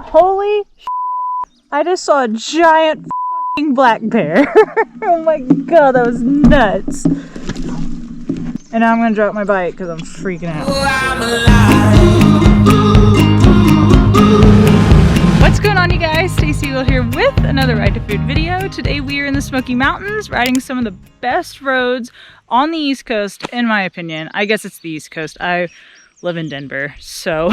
Holy shit. I just saw a giant fucking black bear. Oh my god, that was nuts. And now I'm gonna drop my bike because I'm freaking out. What's going on, you guys? Staci here with another Ride to Food video. Today we are in the Smoky Mountains riding some of the best roads on the East Coast, in my opinion. I guess it's the East Coast. I live in Denver, so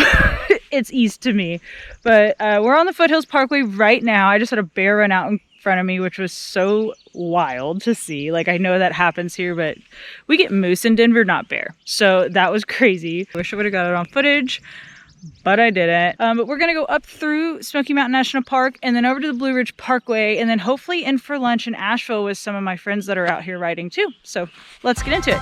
it's east to me. But we're on the Foothills Parkway right now. I just had a bear run out in front of me, which was so wild to see. Like, I know that happens here, but we get moose in Denver, not bear. So that was crazy. I wish I would have got it on footage, but I didn't. But we're gonna go up through Smoky Mountain National Park and then over to the Blue Ridge Parkway and then hopefully in for lunch in Asheville with some of my friends that are out here riding too. So let's get into it.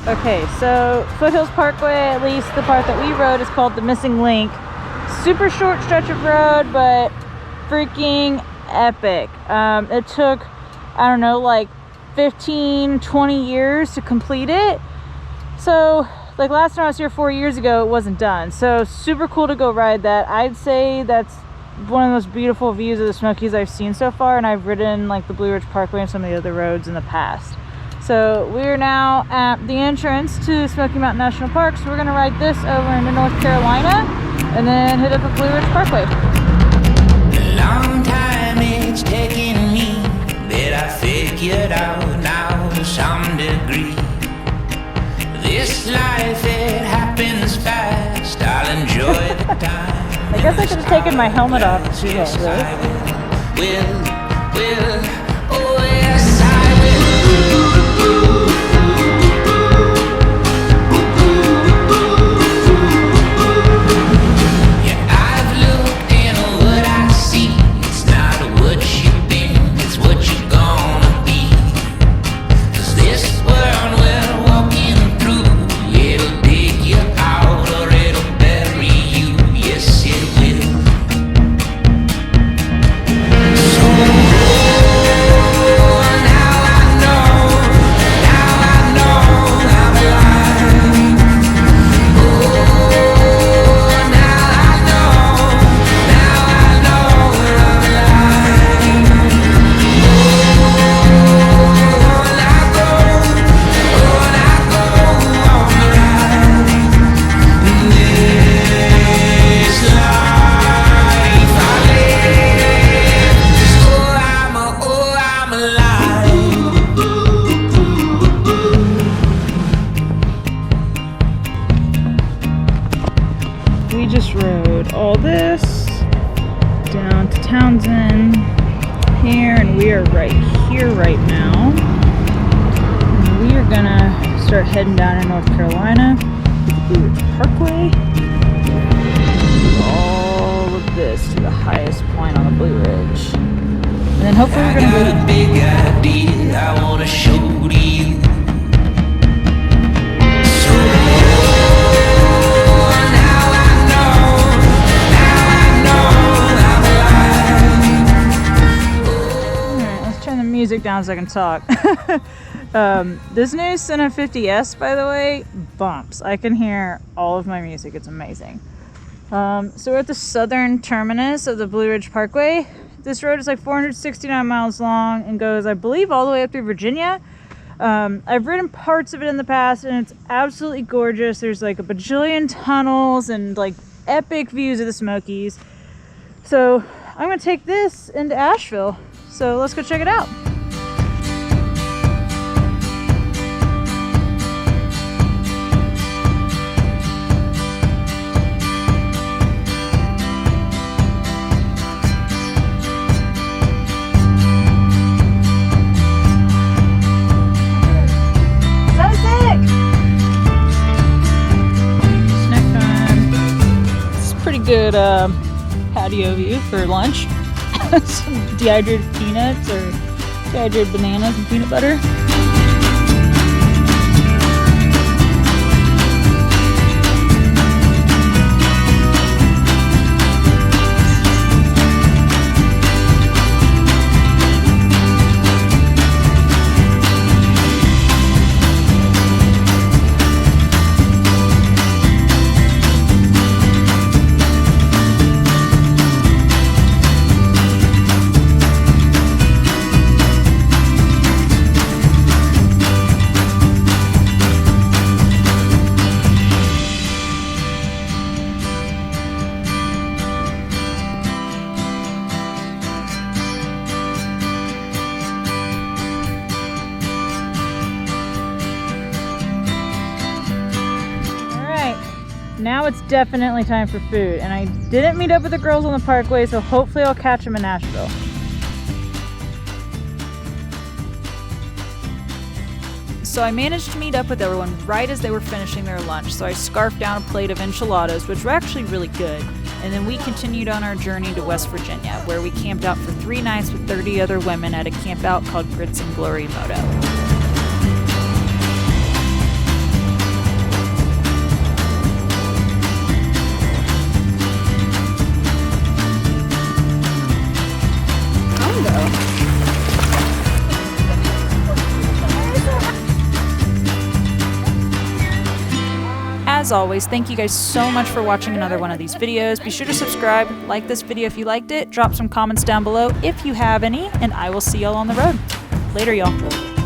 Okay, so Foothills Parkway, at least the part that we rode, is called the Missing Link. Super short stretch of road, but freaking epic. It took, I don't know, like 15, 20 years to complete it. So, like last time I was here 4 years ago, it wasn't done. So, super cool to go ride that. I'd say that's one of the most beautiful views of the Smokies I've seen so far, and I've ridden like the Blue Ridge Parkway and some of the other roads in the past. So we're now at the entrance to Smoky Mountain National Park. So we're gonna ride this over into North Carolina and then hit up the Blue Ridge Parkway. A long time it's taken me, but I figured out now to some degree. This life, it happens fast, I'll enjoy the time. I guess I could have taken my helmet off to do Yes, this. I will, oh yes I will. We just rode all this down to Townsend here, and we are right here right now. And we are gonna start heading down in North Carolina to the Blue Ridge Parkway. All of this to the highest point on the Blue Ridge. And then hopefully we're gonna got a big idea I wanna show to you. music down so I can talk. This new Sena 50S, by the way, bumps. I can hear all of my music. It's amazing. So we're at the southern terminus of the Blue Ridge Parkway. This road is like 469 miles long and goes, I believe, all the way up through Virginia. I've ridden parts of it in the past and it's absolutely gorgeous. There's like a bajillion tunnels and like epic views of the Smokies. So I'm gonna take this into Asheville. So let's go check it out. Good patio view for lunch. Some dehydrated peanuts or dehydrated bananas and peanut butter. Now it's definitely time for food, and I didn't meet up with the girls on the parkway, so hopefully I'll catch them in Asheville. So I managed to meet up with everyone right as they were finishing their lunch, so I scarfed down a plate of enchiladas, which were actually really good, and then we continued on our journey to West Virginia, where we camped out for 3 nights with 30 other women at a camp out called Grits and Glory Moto. As always, thank you guys so much for watching another one of these videos. Be sure to subscribe, like this video if you liked it, drop some comments down below if you have any, and I will see y'all on the road. Later, y'all.